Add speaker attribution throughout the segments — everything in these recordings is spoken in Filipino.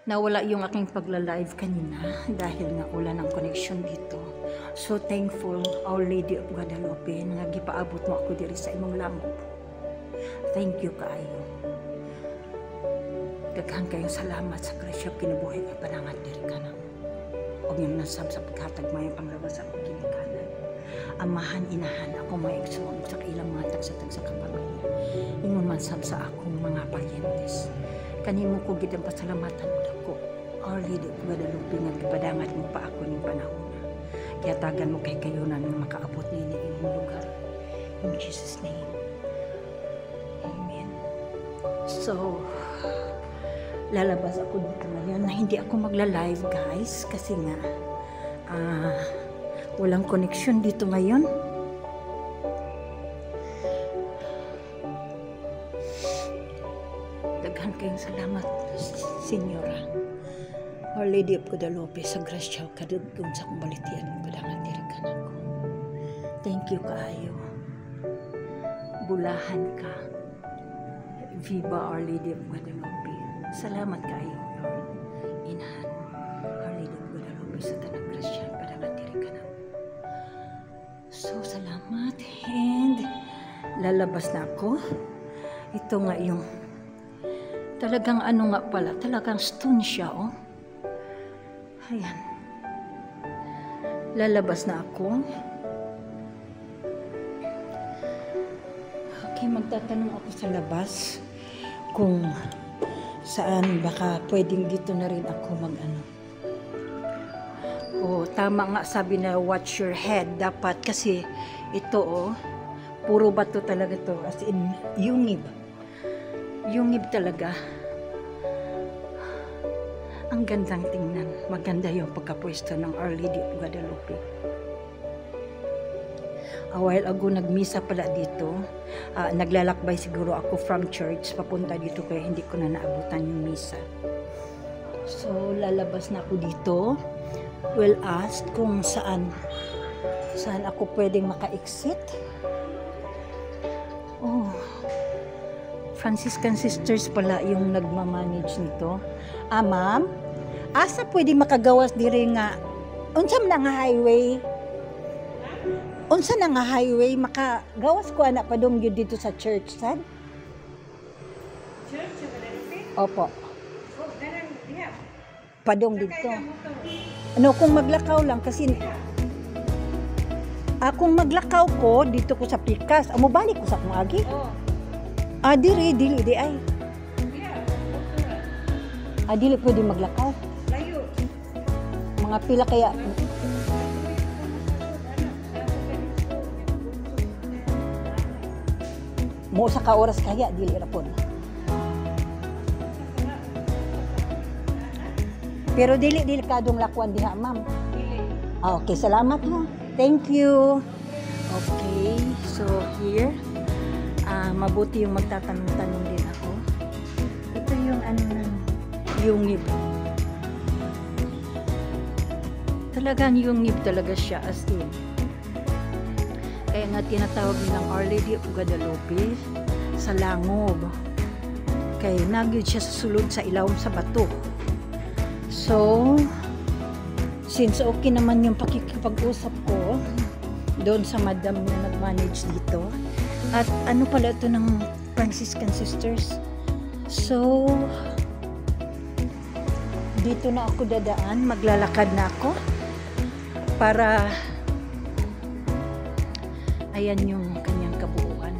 Speaker 1: Nawala yung aking pagla-live kanina dahil nga wala ng connection dito. So thankful, Our Lady of Guadalupe, nga gipaabot mo ako diri sa imong lamop. Thank you kaayo. Daghan kayong salamat sa grasya kinabuhi nga panangat diri ka na. Og yung nasab sa paghatag mayong panglabas sa akong ginikanan. Amahan, inahan, ako may igsoon sa ilang mga tagsatag sa kapamilya. Ingon man sab sa akong mga paryentes. Kanimo ko gid ang pasalamatan ko. Our Lady of Guadalupe nga gipadangat mo pa ako ning panahon. Kaya tagan mo kay kayunan nga makaabot nini imong lugar. In Jesus name. Amen. So, lalabas ako dito ngayon na hindi ako magla-live guys kasi nga walang connection dito ngayon. Daghan kayong salamat, Senyora. Our Lady of Guadalupe, sa grasya kadugtong sa kumbalitian mo padangan diri ka nako. Thank you kaayo. Bulahan ka. Viva Our Lady of Guadalupe. Salamat kaayo, Lord. Inahan Our Lady of Guadalupe sa tanang grasya padangan diri ka nako. So salamat, and lalabas na ako. Ito nga yung talagang ano nga pala, talagang stone siya, oh. Ayan. Lalabas na ako. Okay, magtatanong ako sa labas kung saan baka pwedeng dito na rin ako mag-ano. Oh, tama nga sabi na watch your head. Dapat kasi ito, oh, puro bato talaga to. As in, yungib. Yungib talaga. Ang gandang tingnan. Maganda yung pagkapwesto ng Our Lady of Guadalupe. A while ago, nagmisa pala dito. Naglalakbay siguro ako from church. Papunta dito kaya hindi ko na naabutan yung misa. So, lalabas na ako dito. Will ask kung saan ako pwedeng maka-exit. Oh, Franciscan Sisters pala yung nagmamanage nito. Ma'am, asa pwede makagawas diri nga unsa na nga highway? Unsa na nga highway makagawas ko ana padung gyud dito sa church sad? Church sa Guadalupe? Opo. Oh, ganang diha. Padung dito. Ano kung maglakaw lang kasi kung maglakaw ko dito ko sa Pikas, amo balik ko sa akong agi. Oh. Dili di ay. Dili pwede maglakaw. Layo. Mga pila kaya. Mo sa ka oras kaya dili ra pod. Pero dili kadong lakwan diha, ma'am. Okay, salamat ha. Thank you. Okay, so here mabuti yung magtatanong-tanong din ako. Ito yung ano ng yungib. Talagang yungib talaga siya as in. Kaya nga tinatawag nilang Our Lady of Guadalupe sa langob. Kaya nagyod siya sa sulod sa ilawom sa bato. So, since okay naman yung pakikipag-usap ko doon sa madam na nag-manage dito, at ano pala ito ng Franciscan Sisters. So, dito na ako dadaan, maglalakad na ako para ayan yung kanyang kabuuan.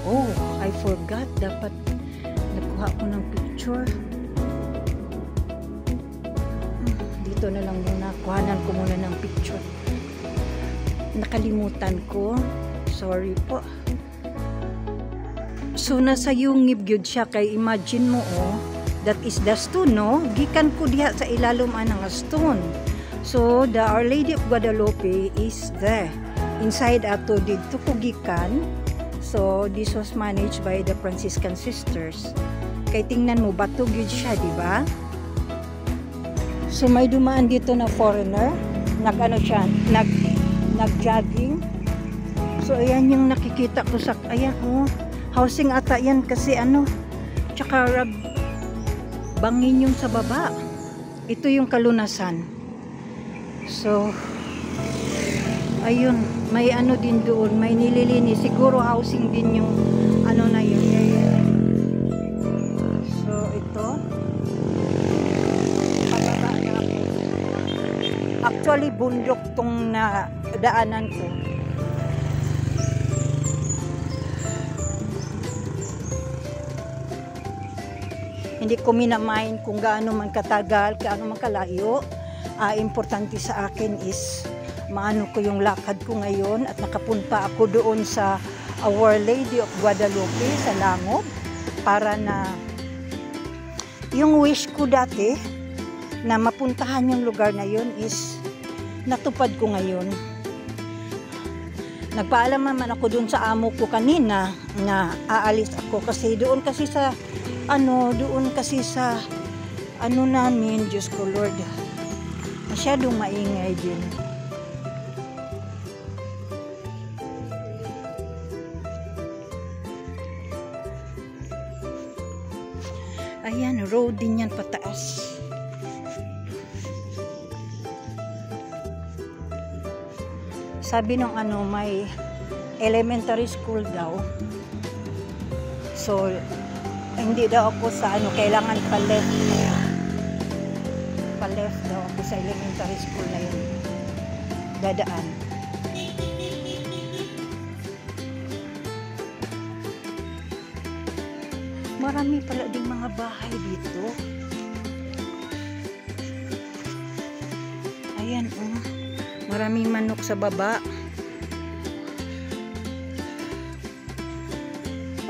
Speaker 1: Oh, I forgot, dapat nakuha ko ng picture. Dito na lang muna, kuhanan ko muna ng picture. Nakalimutan ko, sorry po. So nasa yungib gyud siya, kay imagine mo, oh, that is the stone, no? Gikan ko diha sa ilalom anang stone. So the Our Lady of Guadalupe is there. Inside ato dito ko gikan. So this was managed by the Franciscan Sisters. Kay tingnan mo bato gyud siya, di ba? So may dumaan dito na foreigner, nag-ano siya, nag-jogging. So ayan yung nakikita ko sa housing ata yan kasi ano, tsaka bangin yung sa baba. Ito yung Kalunasan. So, ayun, may ano din doon, may nililinis. Siguro housing din yung ano na yun. So, ito. Pababa na ako. Actually, bundok tong daanan ko. Hindi ko minamain kung gaano man katagal, gaano man kalayo. Importante sa akin is maano ko yung lakad ko ngayon at nakapunta ako doon sa Our Lady of Guadalupe sa Langob para na yung wish ko dati na mapuntahan yung lugar na yun is natupad ko ngayon. Nagpaalam naman ako doon sa amo ko kanina na aalis ako kasi doon kasi sa namin, Diyos ko Lord, masyadong maingay din. Ayan, road din yan pataas. Sabi nung may elementary school daw. So, hindi daw ako sa kailangan pa-left daw ako sa elementary school na yun dadaan. Marami pala ding mga bahay dito. Ayan, maraming manok sa baba.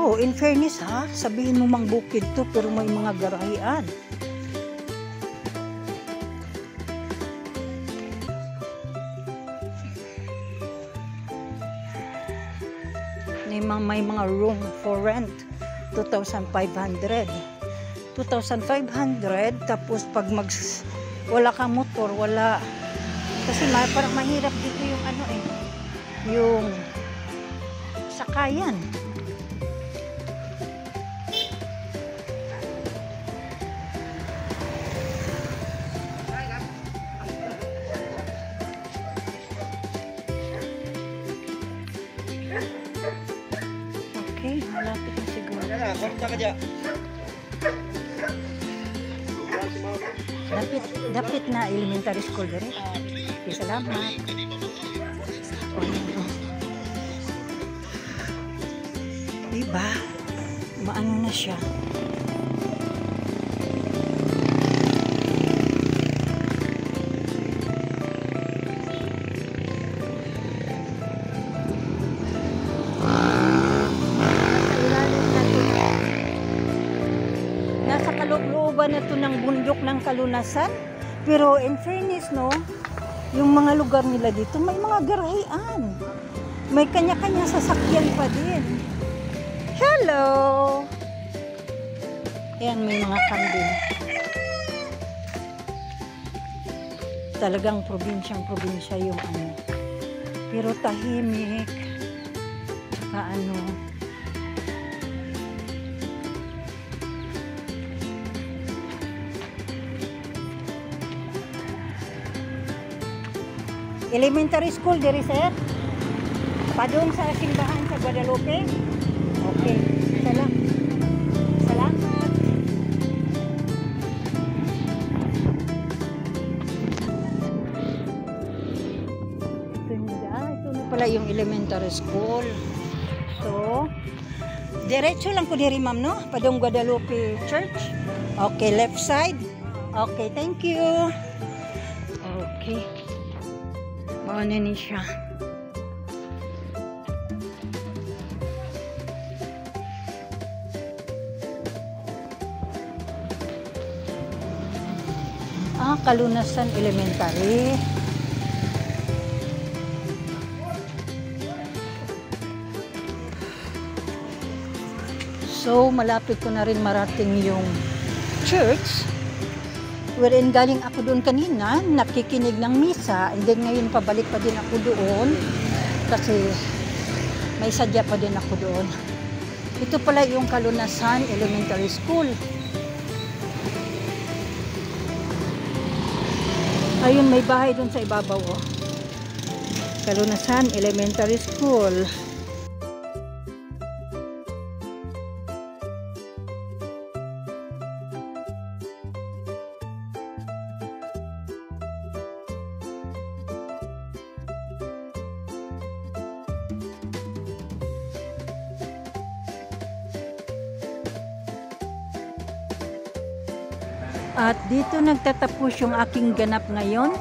Speaker 1: Oh, in fairness sabihin mo mang bukid to pero may mga garahian. May mga room for rent, 2,500. 2,500 tapos pag wala kang motor, wala. Kasi parang mahirap dito yung yung sakayan. Okay, malapit na siguro. Dapit na elementary school dere. Okay, salamat. Diba? Maano na siya. Na to ng bundok ng Kalunasan, pero in fairness yung mga lugar nila dito may mga garahian, may kanya-kanya sasakyan pa din. Hello, yan, may mga kambing. Talagang probinsya yung pero tahimik, tsaka elementary school diri sir. Padung sa simbahan sa Guadalupe. Okay. Salamat. Ito na pala yung elementary school. So, diretso lang ko diri ma'am no? Padung Guadalupe Church. Okay, left side. Okay, thank you. Okay. Ano ni siya. Kalunasan Elementary. So, malapit ko na rin marating yung church. Wherein galing ako doon kanina, nakikinig ng misa, and then ngayon pabalik pa din ako doon kasi may sadya pa din ako doon. Ito pala yung Kalunasan Elementary School. Ayun, may bahay dun sa ibabaw, oh. Kalunasan Elementary School. At dito nagtatapos yung aking ganap ngayon.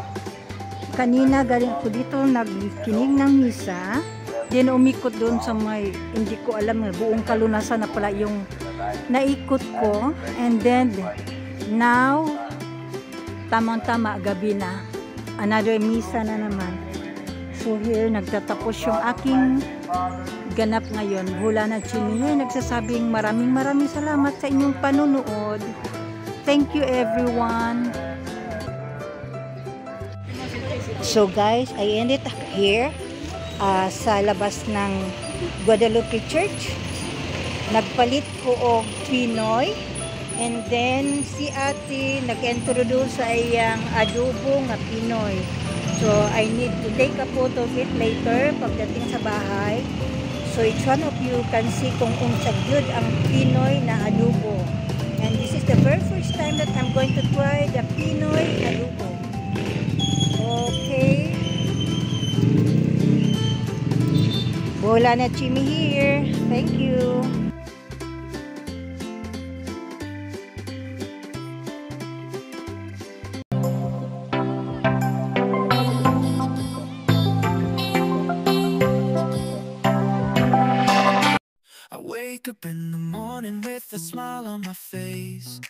Speaker 1: Kanina galing ko dito nagkinig ng misa. Then umikot doon sa may, hindi ko alam, buong kalunasan na pala yung naikot ko. And then, now, tamang-tama, gabi na. Another misa na naman. So here, nagtatapos yung aking ganap ngayon. Hula na Chimihe, nagsasabing maraming salamat sa inyong panunood. Thank you everyone. So guys, I ended up here sa labas ng Guadalupe Church. Nagpalit ko og Pinoy. And then si ate nag-introduce sa iyang adobo nga Pinoy. So I need to take a photo of it later pagdating sa bahay. So each one of you can see kung unsa gyud ang Pinoy na adobo. And this is the very first time that I'm going to try the Pinoy adobo. Okay. Bola na Chimi here. Thank you.
Speaker 2: I wake up in the morning with a smile on my face.